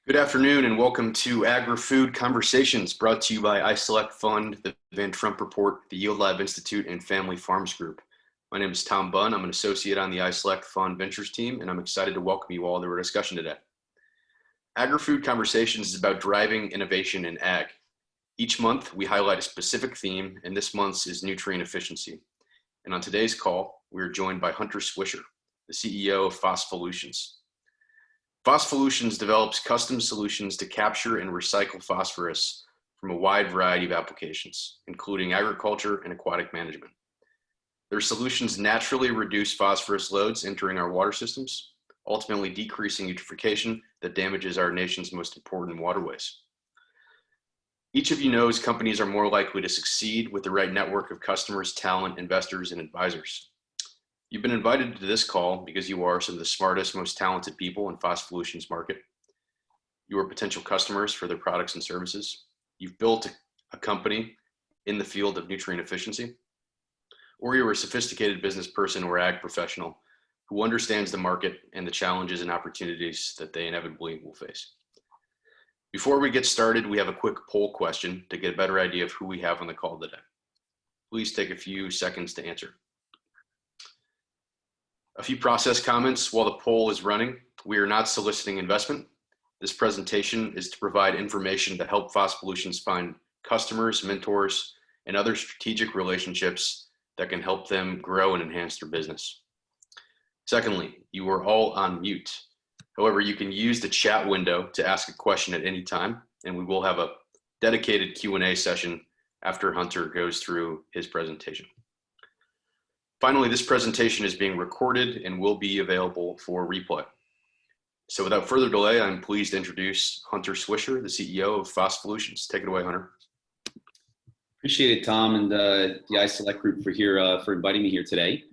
Good afternoon and welcome to Agri-Food Conversations, brought to you by iSelect Fund, the Van Trump Report, the Yield Lab Institute, and Family Farms Group. My name is Tom Bunn. I'm an associate on the iSelect Fund Ventures team, and I'm excited to welcome you all to our discussion today. Agri-Food Conversations is about driving innovation in ag. Each month, we highlight a specific theme, and this month's is nutrient efficiency. And on today's call, we are joined by Hunter Swisher, the CEO of Phospholutions. Phospholutions develops custom solutions to capture and recycle phosphorus from a wide variety of applications, including agriculture and aquatic management. Their solutions naturally reduce phosphorus loads entering our water systems, ultimately decreasing eutrophication that damages our nation's most important waterways. Each of you knows companies are more likely to succeed with the right network of customers, talent, investors, and advisors. You've been invited to this call because you are some of the smartest, most talented people in Phospholutions market. You are potential customers for their products and services. You've built a company in the field of nutrient efficiency, or you're a sophisticated business person or ag professional who understands the market and the challenges and opportunities that they inevitably will face. Before we get started, we have a quick poll question to get a better idea of who we have on the call today. Please take a few seconds to answer. A few process comments while the poll is running. We are not soliciting investment. This presentation is to provide information to help Phospholutions find customers, mentors, and other strategic relationships that can help them grow and enhance their business. Secondly, you are all on mute. However, you can use the chat window to ask a question at any time, and we will have a dedicated Q&A session after Hunter goes through his presentation. Finally, this presentation is being recorded and will be available for replay. So without further delay, I'm pleased to introduce Hunter Swisher, the CEO of Phospholutions. Take it away, Hunter. Appreciate it, Tom, and the iSelect group for inviting me here today.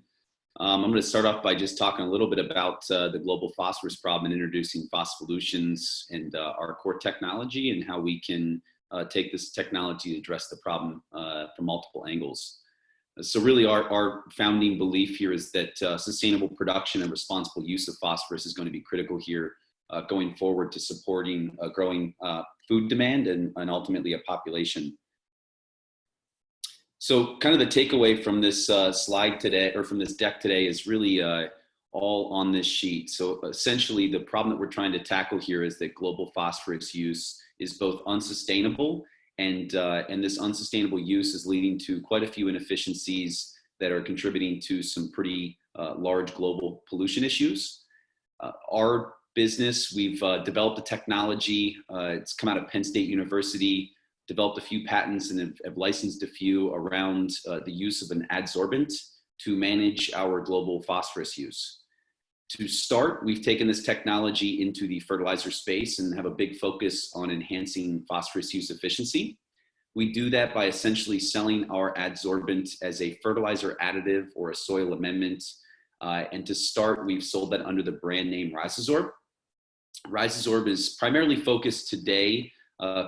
I'm going to start off by just talking a little bit about the global phosphorus problem and introducing Phospholutions and our core technology and how we can take this technology to address the problem from multiple angles. So really our founding belief here is that sustainable production and responsible use of phosphorus is going to be critical here going forward to supporting a growing food demand and ultimately a population. So kind of the takeaway from this slide today, or from this deck today, is really all on this sheet. So essentially the problem that we're trying to tackle here is that global phosphorus use is both unsustainable and this unsustainable use is leading to quite a few inefficiencies that are contributing to some pretty large global pollution issues. Our business, we've developed a technology, it's come out of Penn State University, developed a few patents and have licensed a few around the use of an adsorbent to manage our global phosphorus use. To start, we've taken this technology into the fertilizer space and have a big focus on enhancing phosphorus use efficiency. We do that by essentially selling our adsorbent as a fertilizer additive or a soil amendment. And to start, we've sold that under the brand name Rhizosorb. Rhizosorb is primarily focused today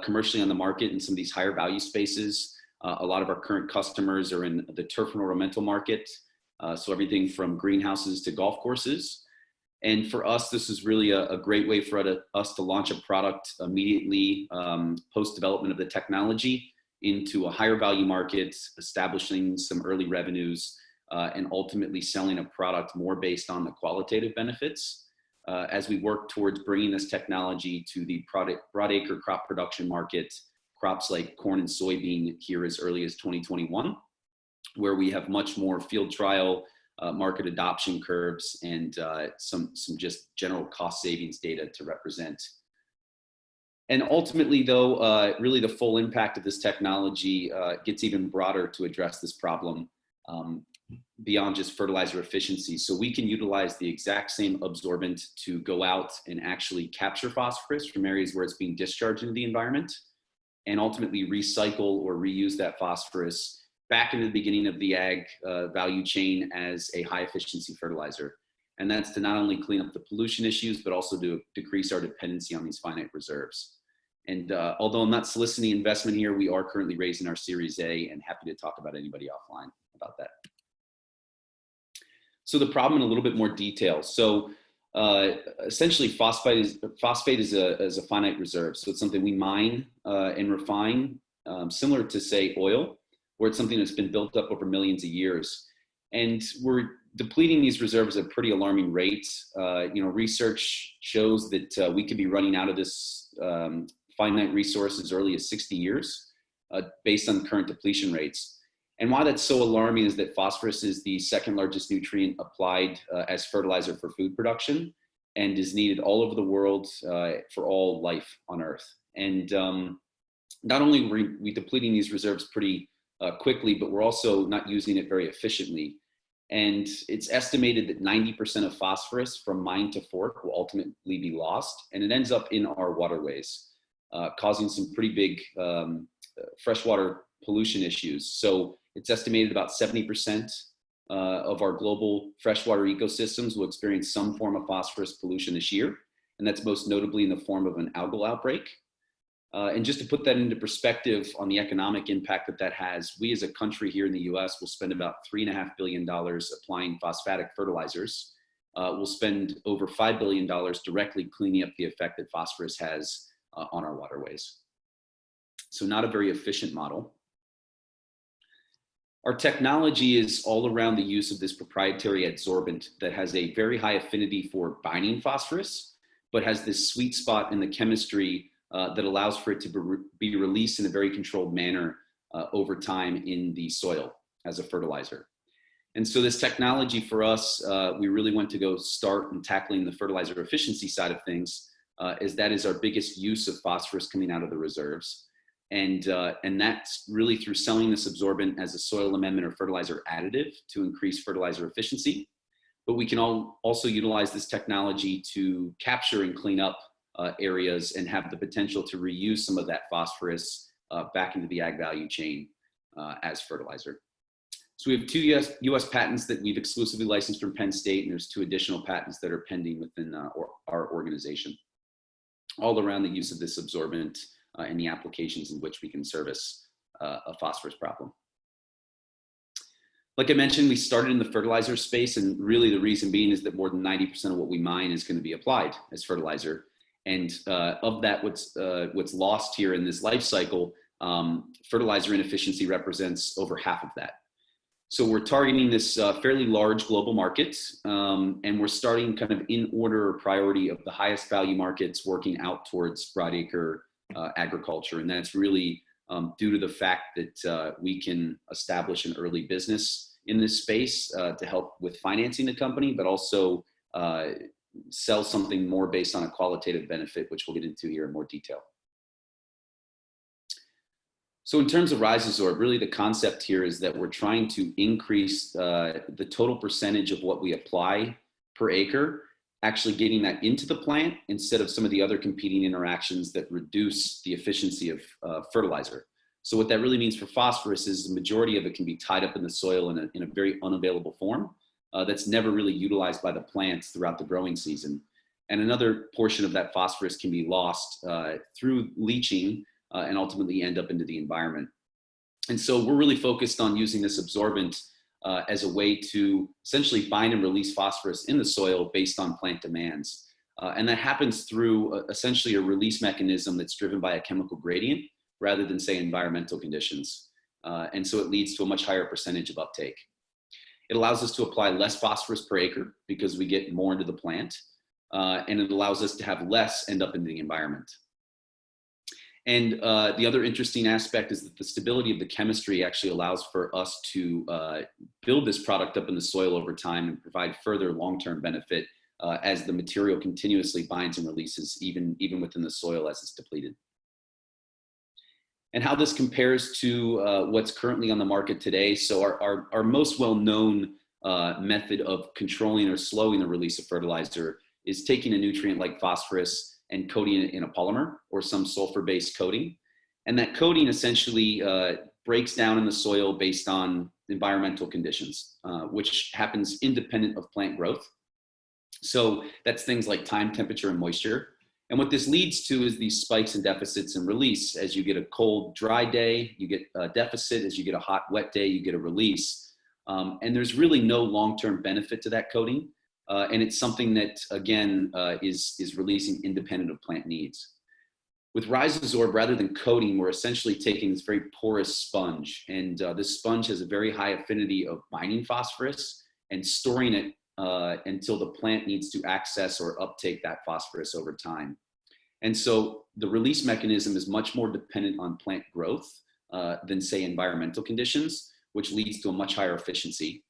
commercially on the market in some of these higher value spaces. A lot of our current customers are in the turf and ornamental market. So everything from greenhouses to golf courses. And for us, this is really a great way for us to launch a product immediately post-development of the technology into a higher value market, establishing some early revenues, and ultimately selling a product more based on the qualitative benefits as we work towards bringing this technology to the broad acre crop production market, crops like corn and soybean here as early as 2021, where we have much more field trial, market adoption curves, and some just general cost savings data to represent. And ultimately, though, really the full impact of this technology gets even broader to address this problem beyond just fertilizer efficiency. So we can utilize the exact same absorbent to go out and actually capture phosphorus from areas where it's being discharged into the environment and ultimately recycle or reuse that phosphorus back into the beginning of the ag value chain as a high efficiency fertilizer. And that's to not only clean up the pollution issues, but also to decrease our dependency on these finite reserves. And although I'm not soliciting investment here, we are currently raising our Series A and happy to talk about anybody offline about that. So the problem in a little bit more detail. So Essentially, phosphate is a finite reserve. So it's something we mine and refine, similar to, say, oil, where it's something that's been built up over millions of years. And we're depleting these reserves at pretty alarming rates. Research shows that we could be running out of this finite resource as early as 60 years based on current depletion rates. And why that's so alarming is that phosphorus is the second largest nutrient applied as fertilizer for food production and is needed all over the world for all life on Earth. And not only are we depleting these reserves pretty quickly, but we're also not using it very efficiently. And it's estimated that 90% of phosphorus from mine to fork will ultimately be lost, and it ends up in our waterways, causing some pretty big freshwater pollution issues. So it's estimated about 70% of our global freshwater ecosystems will experience some form of phosphorus pollution this year, and that's most notably in the form of an algal outbreak. And just to put that into perspective on the economic impact that has, we as a country here in the US will spend about $3.5 billion applying phosphatic fertilizers. We'll spend over $5 billion directly cleaning up the effect that phosphorus has on our waterways. So not a very efficient model. Our technology is all around the use of this proprietary adsorbent that has a very high affinity for binding phosphorus, but has this sweet spot in the chemistry that allows for it to be released in a very controlled manner over time in the soil as a fertilizer. And so this technology for us, we really want to go start in tackling the fertilizer efficiency side of things, as that is our biggest use of phosphorus coming out of the reserves. And that's really through selling this absorbent as a soil amendment or fertilizer additive to increase fertilizer efficiency. But we can also utilize this technology to capture and clean up areas and have the potential to reuse some of that phosphorus back into the ag value chain as fertilizer. So we have two US patents that we've exclusively licensed from Penn State, and there's 2 additional patents that are pending within our organization, all around the use of this absorbent and the applications in which we can service a phosphorus problem. Like I mentioned, we started in the fertilizer space, and really the reason being is that more than 90% of what we mine is going to be applied as fertilizer. And of that, what's lost here in this life cycle, fertilizer inefficiency represents over half of that. So we're targeting this fairly large global market, and we're starting kind of in order of priority of the highest value markets, working out towards broadacre agriculture. And that's really due to the fact that we can establish an early business in this space to help with financing the company, but also sell something more based on a qualitative benefit, which we'll get into here in more detail. So in terms of RiseAbsorb, really the concept here is that we're trying to increase the total percentage of what we apply per acre, actually getting that into the plant instead of some of the other competing interactions that reduce the efficiency of fertilizer. So what that really means for phosphorus is the majority of it can be tied up in the soil in a very unavailable form that's never really utilized by the plants throughout the growing season. And another portion of that phosphorus can be lost through leaching and ultimately end up into the environment. And so we're really focused on using this absorbent as a way to essentially bind and release phosphorus in the soil based on plant demands. And that happens through essentially a release mechanism that's driven by a chemical gradient rather than, say, environmental conditions. And so it leads to a much higher percentage of uptake. It allows us to apply less phosphorus per acre because we get more into the plant, and it allows us to have less end up in the environment. And the other interesting aspect is that the stability of the chemistry actually allows for us to build this product up in the soil over time and provide further long-term benefit as the material continuously binds and releases even within the soil as it's depleted. And how this compares to what's currently on the market today. So our most well-known method of controlling or slowing the release of fertilizer is taking a nutrient like phosphorus and coating it in a polymer or some sulfur-based coating. And that coating essentially breaks down in the soil based on environmental conditions, which happens independent of plant growth. So that's things like time, temperature, and moisture. And what this leads to is these spikes and deficits in release. As you get a cold, dry day, you get a deficit. As you get a hot, wet day, you get a release. And there's really no long-term benefit to that coating And it's something that, again, is releasing independent of plant needs. With Rhizosorb, rather than coating, we're essentially taking this very porous sponge. And this sponge has a very high affinity of binding phosphorus and storing it until the plant needs to access or uptake that phosphorus over time. And so the release mechanism is much more dependent on plant growth than, say, environmental conditions, which leads to a much higher efficiency.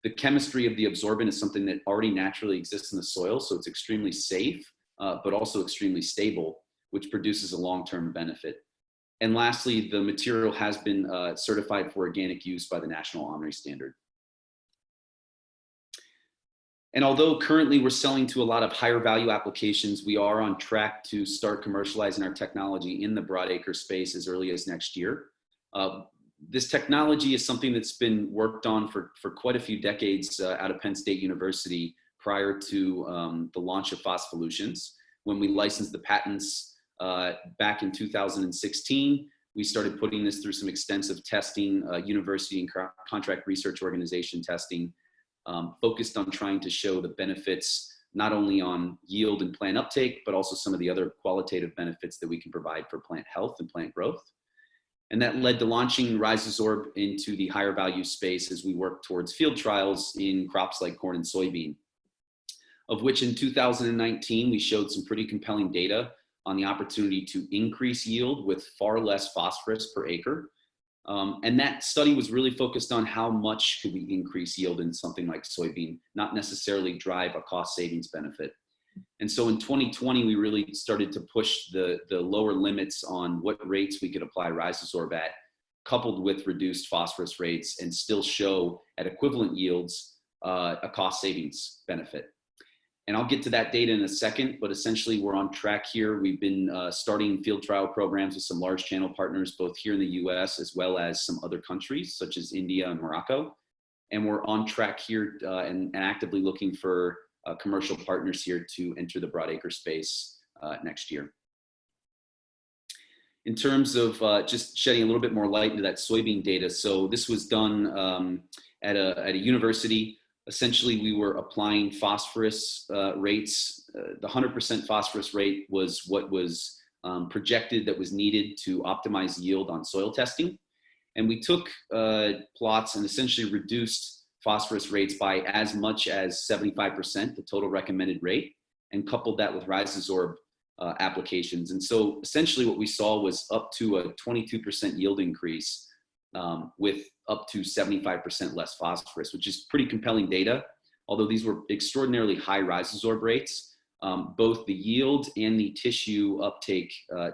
The chemistry of the absorbent is something that already naturally exists in the soil, so it's extremely safe, but also extremely stable, which produces a long-term benefit. And lastly, the material has been certified for organic use by the National Honorary Standard. And although currently we're selling to a lot of higher value applications, we are on track to start commercializing our technology in the broadacre space as early as next year. This technology is something that's been worked on for quite a few decades out of Penn State University prior to the launch of Phospholutions. When we licensed the patents back in 2016, we started putting this through some extensive testing, university and contract research organization testing, focused on trying to show the benefits not only on yield and plant uptake, but also some of the other qualitative benefits that we can provide for plant health and plant growth. And that led to launching Rhizosorb into the higher value space as we work towards field trials in crops like corn and soybean, of which in 2019, we showed some pretty compelling data on the opportunity to increase yield with far less phosphorus per acre. And that study was really focused on how much could we increase yield in something like soybean, not necessarily drive a cost savings benefit. And so in 2020, we really started to push the lower limits on what rates we could apply Rhizosorb at, coupled with reduced phosphorus rates, and still show at equivalent yields a cost savings benefit. And I'll get to that data in a second, but essentially we're on track here. We've been starting field trial programs with some large channel partners, both here in the US as well as some other countries, such as India and Morocco. And we're on track here and actively looking for commercial partners here to enter the broadacre space next year. In terms of just shedding a little bit more light into that soybean data, so this was done at a university. Essentially, we were applying phosphorus rates. The 100% phosphorus rate was what was projected that was needed to optimize yield on soil testing. And we took plots and essentially reduced phosphorus rates by as much as 75%, the total recommended rate, and coupled that with Rhizosorb applications. And so essentially what we saw was up to a 22% yield increase with up to 75% less phosphorus, which is pretty compelling data. Although these were extraordinarily high Rhizosorb rates, both the yield and the tissue uptake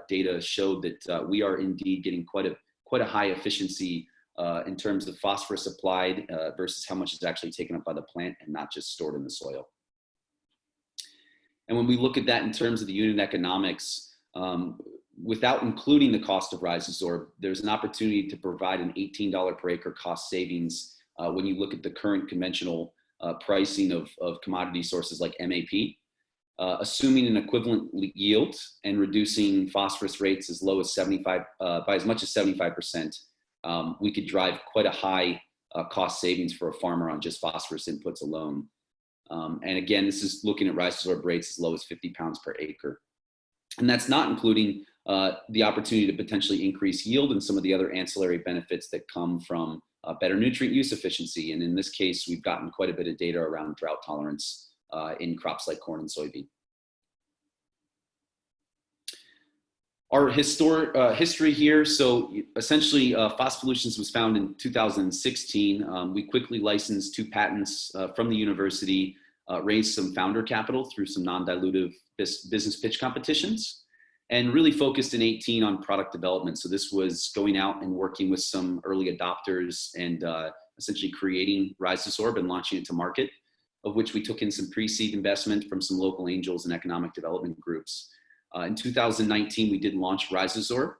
data showed that we are indeed getting quite a high efficiency in terms of phosphorus applied versus how much is actually taken up by the plant and not just stored in the soil. And when we look at that in terms of the unit economics, without including the cost of Rhizosorb, there's an opportunity to provide an $18 per acre cost savings when you look at the current conventional pricing of commodity sources like MAP. Assuming an equivalent yield and reducing phosphorus rates as low as by as much as 75%, we could drive quite a high cost savings for a farmer on just phosphorus inputs alone. And again, this is looking at Rhizosorb rates as low as 50 pounds per acre. And that's not including the opportunity to potentially increase yield and some of the other ancillary benefits that come from better nutrient use efficiency. And in this case, we've gotten quite a bit of data around drought tolerance in crops like corn and soybean. Our history here, so essentially Phospholutions was founded in 2016. We quickly licensed 2 patents from the university, raised some founder capital through some non-dilutive business pitch competitions, and really focused in 2018 on product development. So this was going out and working with some early adopters and essentially creating Rhizosorb and launching it to market, of which we took in some pre-seed investment from some local angels and economic development groups. In 2019, we did launch Rhizosorb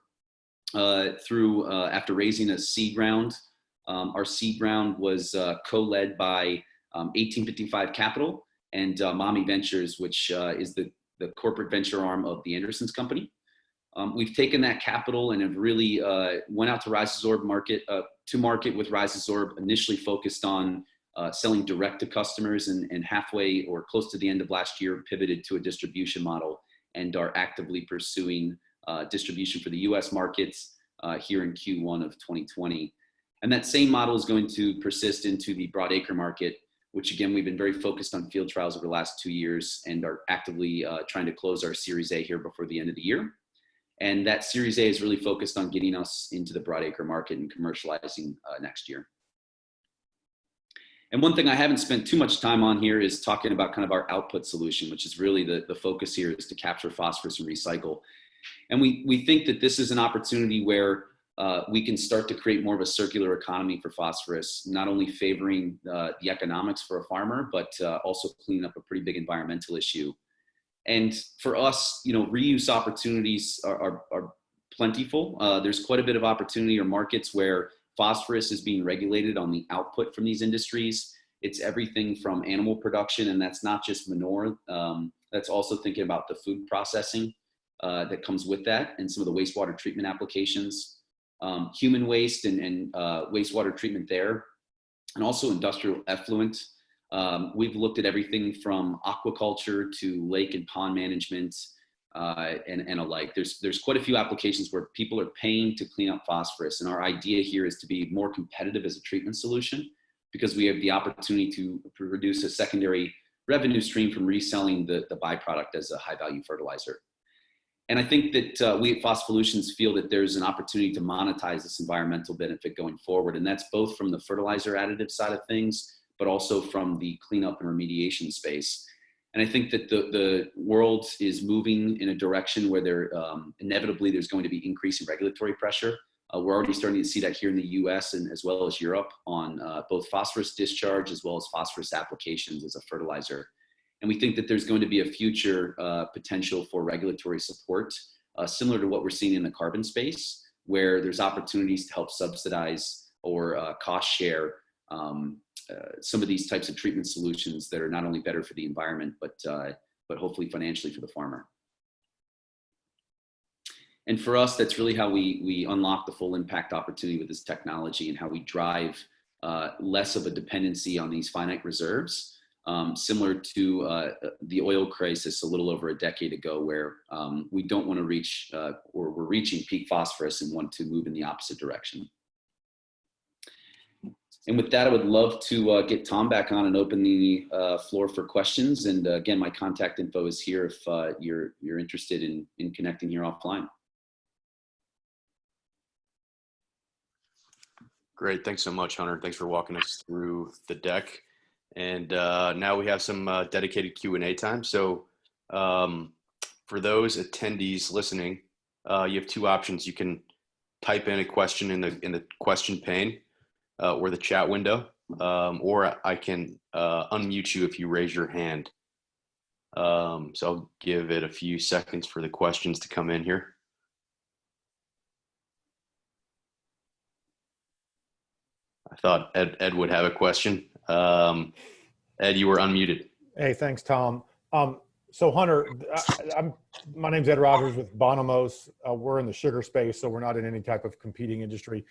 after raising a seed round. Our seed round was co-led by 1855 Capital and Mommy Ventures, which is the corporate venture arm of the Andersons Company. We've taken that capital and have really went out to Rhizosorb market with Rhizosorb, initially focused on selling direct to customers, and halfway or close to the end of last year pivoted to a distribution model and are actively pursuing distribution for the US markets here in Q1 of 2020. And that same model is going to persist into the broadacre market, which again, we've been very focused on field trials over the last 2 years and are actively trying to close our Series A here before the end of the year. And that Series A is really focused on getting us into the broadacre market and commercializing next year. And one thing I haven't spent too much time on here is talking about kind of our output solution, which is really the focus here is to capture phosphorus and recycle. And we think that this is an opportunity where we can start to create more of a circular economy for phosphorus, not only favoring the economics for a farmer, but also cleaning up a pretty big environmental issue. And for us, reuse opportunities are plentiful. There's quite a bit of opportunity or markets where phosphorus is being regulated on the output from these industries. It's everything from animal production, and that's not just manure. That's also thinking about the food processing that comes with that, and some of the wastewater treatment applications, human waste and wastewater treatment there, and also industrial effluent. We've looked at everything from aquaculture to lake and pond management and alike. There's quite a few applications where people are paying to clean up phosphorus. And our idea here is to be more competitive as a treatment solution, because we have the opportunity to produce a secondary revenue stream from reselling the byproduct as a high value fertilizer. And I think that we at Phospholutions feel that there's an opportunity to monetize this environmental benefit going forward. And that's both from the fertilizer additive side of things, but also from the cleanup and remediation space. And I think that the world is moving in a direction where inevitably there's going to be increasing regulatory pressure. We're already starting to see that here in the US and as well as Europe on both phosphorus discharge as well as phosphorus applications as a fertilizer. And we think that there's going to be a future potential for regulatory support, similar to what we're seeing in the carbon space, where there's opportunities to help subsidize or cost share some of these types of treatment solutions that are not only better for the environment, but hopefully financially for the farmer. And for us, that's really how we unlock the full impact opportunity with this technology, and how we drive less of a dependency on these finite reserves, similar to the oil crisis a little over a decade ago, where we don't want to reach, or we're reaching peak phosphorus and want to move in the opposite direction. And with that, I would love to get Tom back on and open the floor for questions. And again, my contact info is here if you're interested in connecting here offline. Great, thanks so much, Hunter. Thanks for walking us through the deck. And now we have some dedicated Q&A time. So for those attendees listening, you have two options. You can type in a question in the question pane or the chat window, or I can unmute you if you raise your hand. So I'll give it a few seconds for the questions to come in here. I thought Ed would have a question. Ed, you were unmuted. Hey, thanks, Tom. So Hunter, my name's Ed Rogers with Bonumose. We're in the sugar space, so we're not in any type of competing industry.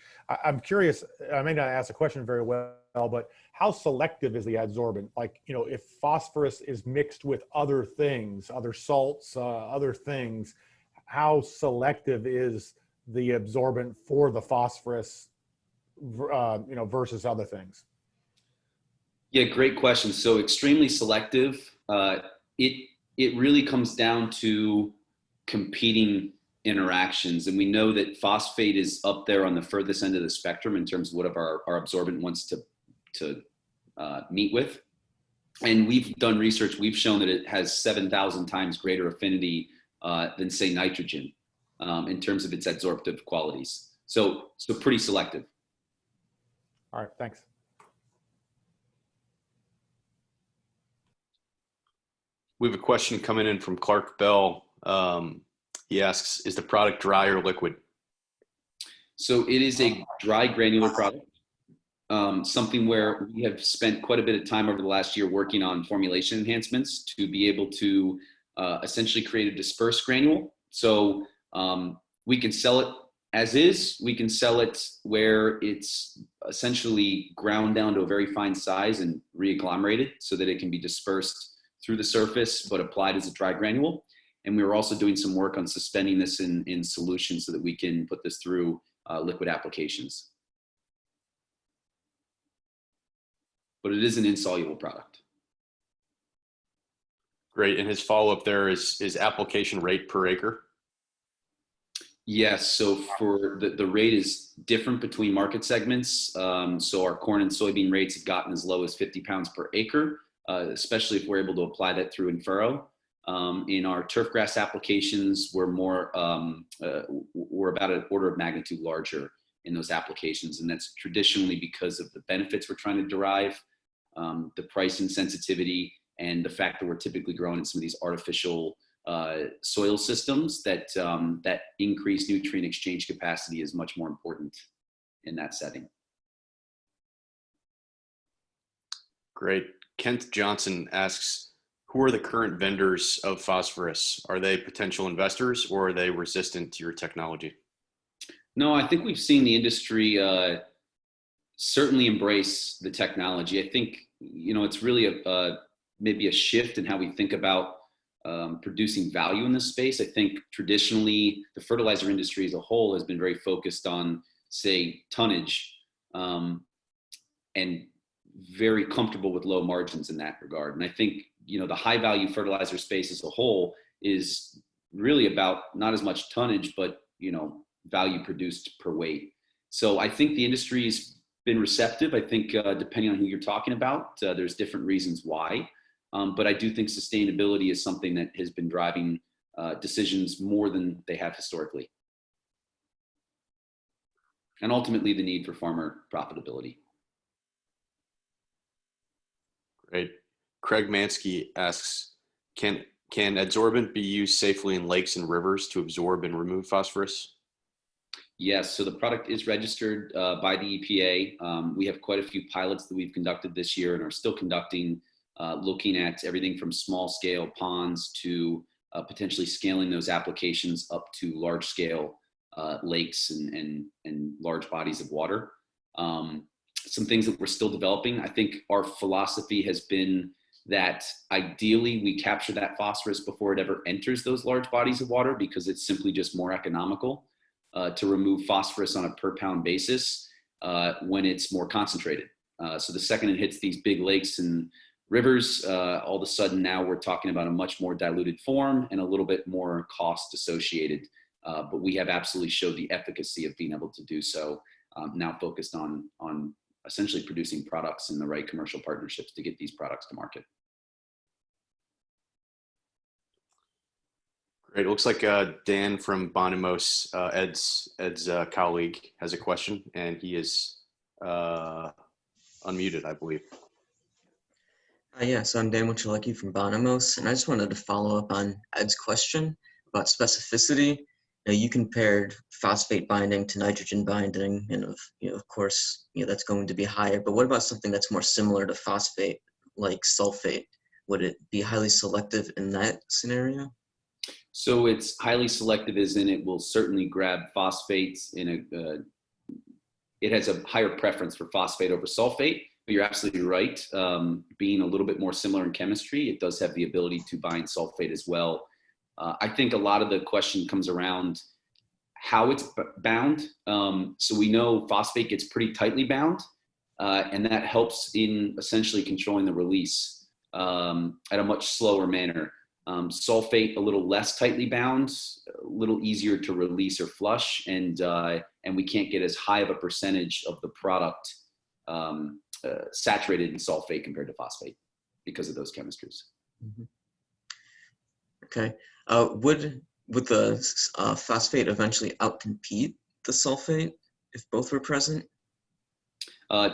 I'm curious, I may not ask the question very well, but how selective is the adsorbent? Like, if phosphorus is mixed with other things, other salts, other things, how selective is the absorbent for the phosphorus, versus other things? Yeah, great question. So extremely selective. It really comes down to competing interactions. And we know that phosphate is up there on the furthest end of the spectrum in terms of what our absorbent wants to meet with. And we've done research, we've shown that it has 7,000 times greater affinity than, say, nitrogen in terms of its adsorptive qualities. So pretty selective. All right, thanks. We have a question coming in from Clark Bell. He asks, is the product dry or liquid? So it is a dry granular product, something where we have spent quite a bit of time over the last year working on formulation enhancements to be able to essentially create a dispersed granule. So we can sell it as is. We can sell it where it's essentially ground down to a very fine size and re-agglomerated so that it can be dispersed through the surface but applied as a dry granule. And we were also doing some work on suspending this in solution so that we can put this through liquid applications. But it is an insoluble product. Great. And his follow-up there is application rate per acre. Yes, so for the rate is different between market segments. So our corn and soybean rates have gotten as low as 50 pounds per acre, especially if we're able to apply that through in furrow. In our turfgrass applications, we're about an order of magnitude larger in those applications. And that's traditionally because of the benefits we're trying to derive, the price insensitivity, and the fact that we're typically growing in some of these artificial soil systems that that increased nutrient exchange capacity is much more important in that setting. Great. Kent Johnson asks, who are the current vendors of phosphorus? Are they potential investors or are they resistant to your technology? No, I think we've seen the industry certainly embrace the technology. I think, you know, it's really maybe a shift in how we think about producing value in this space. I think traditionally the fertilizer industry as a whole has been very focused on, say, tonnage, and very comfortable with low margins in that regard. And I think, you know, the high value fertilizer space as a whole is really about not as much tonnage, but, you know, value produced per weight. So I think the industry's been receptive. I think depending on who you're talking about, there's different reasons why. But I do think sustainability is something that has been driving decisions more than they have historically. And ultimately the need for farmer profitability. Great. Craig Mansky asks, can adsorbent be used safely in lakes and rivers to absorb and remove phosphorus? Yes, so the product is registered by the EPA. We have quite a few pilots that we've conducted this year and are still conducting, looking at everything from small scale ponds to potentially scaling those applications up to large scale lakes and large bodies of water. Some things that we're still developing. I think our philosophy has been that ideally we capture that phosphorus before it ever enters those large bodies of water, because it's simply just more economical to remove phosphorus on a per pound basis when it's more concentrated. So the second it hits these big lakes and rivers, all of a sudden now we're talking about a much more diluted form and a little bit more cost associated. But we have absolutely showed the efficacy of being able to do so, now focused on essentially producing products in the right commercial partnerships to get these products to market. Great. It looks like Dan from Bonimos, Ed's colleague, has a question, and he is unmuted, I believe. Yes, I'm Dan Wichaleki from Bonimos, and I just wanted to follow up on Ed's question about specificity. You compared phosphate binding to nitrogen binding, and of course, that's going to be higher. But what about something that's more similar to phosphate, like sulfate? Would it be highly selective in that scenario? So it's highly selective, as in it will certainly grab phosphates in it has a higher preference for phosphate over sulfate. But you're absolutely right. Being a little bit more similar in chemistry, it does have the ability to bind sulfate as well. I think a lot of the question comes around how it's bound. So we know phosphate gets pretty tightly bound, and that helps in essentially controlling the release at a much slower manner. Sulfate, a little less tightly bound, a little easier to release or flush, and we can't get as high of a percentage of the product saturated in sulfate compared to phosphate because of those chemistries. Mm-hmm. Okay. Would the phosphate eventually outcompete the sulfate if both were present?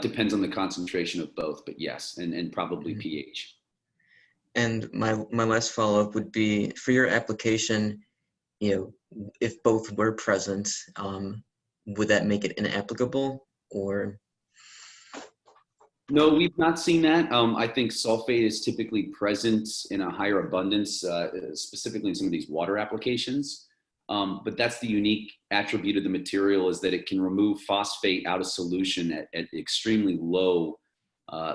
Depends on the concentration of both, but yes, and probably pH. And my last follow-up would be, for your application, if both were present, would that make it inapplicable, or? No, we've not seen that. I think sulfate is typically present in a higher abundance, specifically in some of these water applications. But that's the unique attribute of the material, is that it can remove phosphate out of solution at extremely low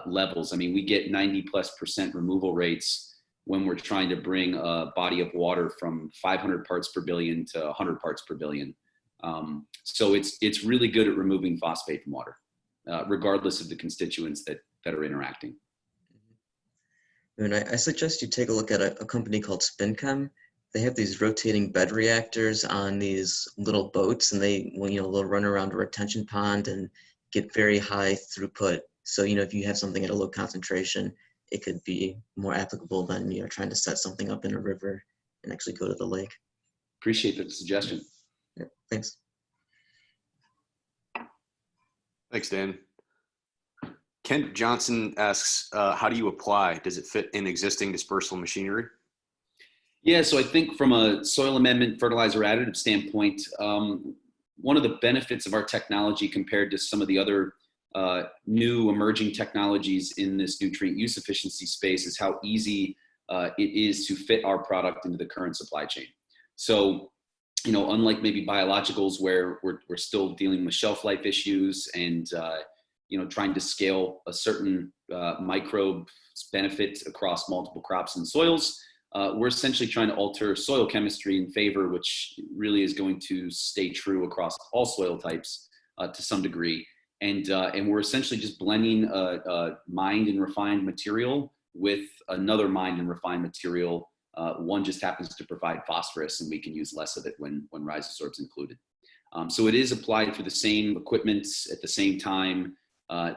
levels. I mean, we get 90+% removal rates when we're trying to bring a body of water from 500 parts per billion to 100 parts per billion. So it's really good at removing phosphate from water, regardless of the constituents that are interacting. And I suggest you take a look at a company called SpinChem. They have these rotating bed reactors on these little boats, and they'll run around a retention pond and get very high throughput. So, if you have something at a low concentration, it could be more applicable than, trying to set something up in a river and actually go to the lake. Appreciate the suggestion. Yeah, thanks. Thanks, Dan. Kent Johnson asks, how do you apply? Does it fit in existing dispersal machinery? Yeah, so I think from a soil amendment fertilizer additive standpoint, one of the benefits of our technology compared to some of the other new emerging technologies in this nutrient use efficiency space is how easy it is to fit our product into the current supply chain. So, unlike maybe biologicals where we're still dealing with shelf life issues and trying to scale a certain microbe benefit across multiple crops and soils, we're essentially trying to alter soil chemistry in favor, which really is going to stay true across all soil types to some degree. And we're essentially just blending a mined and refined material with another mined and refined material. One just happens to provide phosphorus, and we can use less of it when Rhizosorb's included. So it is applied for the same equipment at the same time.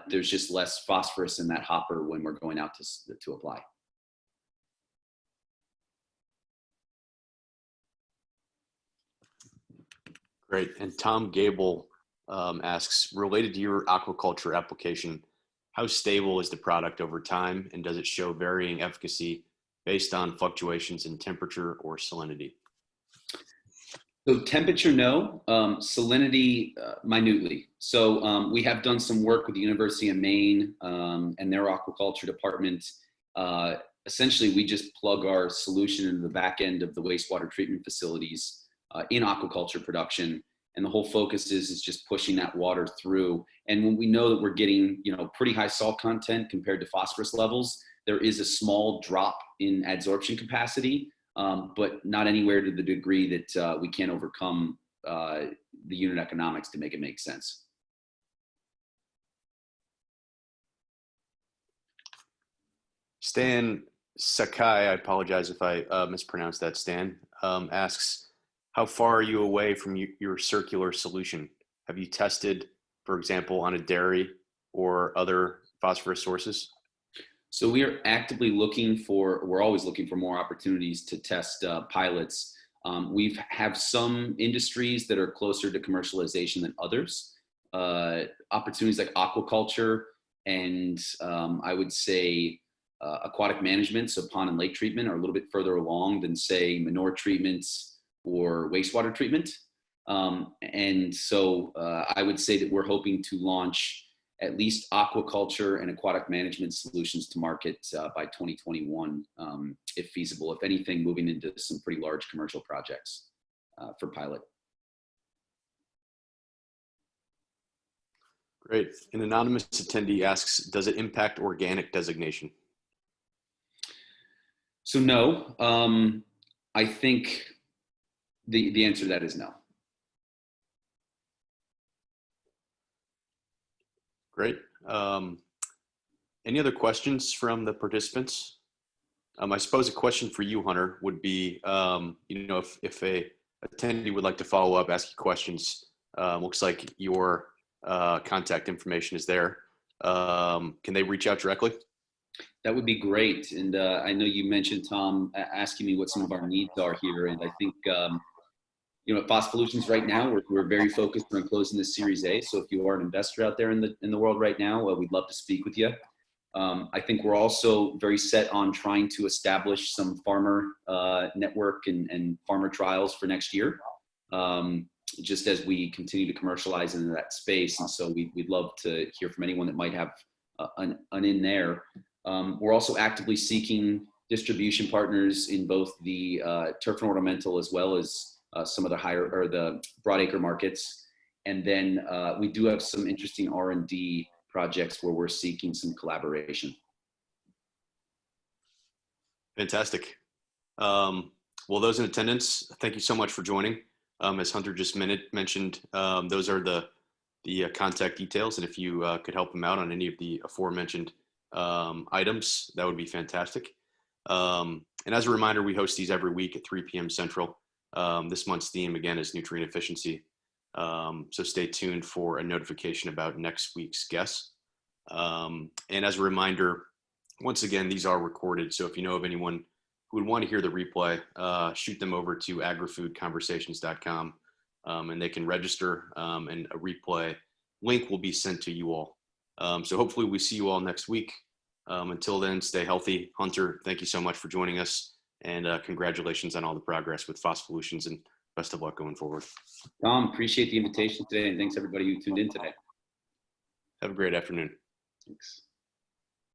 There's just less phosphorus in that hopper when we're going out to apply. Great. And Tom Gable asks, related to your aquaculture application, how stable is the product over time, and does it show varying efficacy based on fluctuations in temperature or salinity? So temperature, no. Salinity, minutely. So we have done some work with the University of Maine and their aquaculture department. Essentially, we just plug our solution into the back end of the wastewater treatment facilities in aquaculture production. And the whole focus is just pushing that water through. And when we know that we're getting, pretty high salt content compared to phosphorus levels, there is a small drop in adsorption capacity, but not anywhere to the degree that we can't overcome the unit economics to make it make sense. Stan Sakai, I apologize if I mispronounced that, Stan, asks, how far are you away from your circular solution? Have you tested, for example, on a dairy or other phosphorus sources? So we are actively we're always looking for more opportunities to test pilots. We have some industries that are closer to commercialization than others. Opportunities like aquaculture and I would say aquatic management, so pond and lake treatment, are a little bit further along than, say, manure treatments or wastewater treatment. And so I would say that we're hoping to launch at least aquaculture and aquatic management solutions to market by 2021, if feasible, if anything, moving into some pretty large commercial projects for pilot. Great. An anonymous attendee asks, does it impact organic designation? So no, I think the answer to that is no. Great. Any other questions from the participants? I suppose a question for you, Hunter, would be, if a attendee would like to follow up, ask you questions, looks like your contact information is there. Can they reach out directly? That would be great. And I know you mentioned, Tom, asking me what some of our needs are here. And I think, at Phospholutions right now, we're very focused on closing this Series A. So if you are an investor out there in the world right now, we'd love to speak with you. I think we're also very set on trying to establish some farmer network and farmer trials for next year, just as we continue to commercialize into that space. And so we'd love to hear from anyone that might have an in there. We're also actively seeking distribution partners in both the turf and ornamental as well as some of the higher or the broadacre markets. And then we do have some interesting R&D projects where we're seeking some collaboration. Fantastic. Well, those in attendance, thank you so much for joining. As Hunter just mentioned, those are the contact details. And if you could help him out on any of the aforementioned items, that would be fantastic. And as a reminder, we host these every week at 3 p.m. Central. This month's theme, again, is nutrient efficiency. So stay tuned for a notification about next week's guests. And as a reminder, once again, these are recorded. So if you know of anyone who would want to hear the replay, shoot them over to agrifoodconversations.com and they can register and a replay link will be sent to you all. So hopefully we see you all next week. Until then, stay healthy. Hunter, thank you so much for joining us and congratulations on all the progress with Phospholutions and best of luck going forward. Tom, appreciate the invitation today and thanks everybody who tuned in today. Have a great afternoon. Thanks.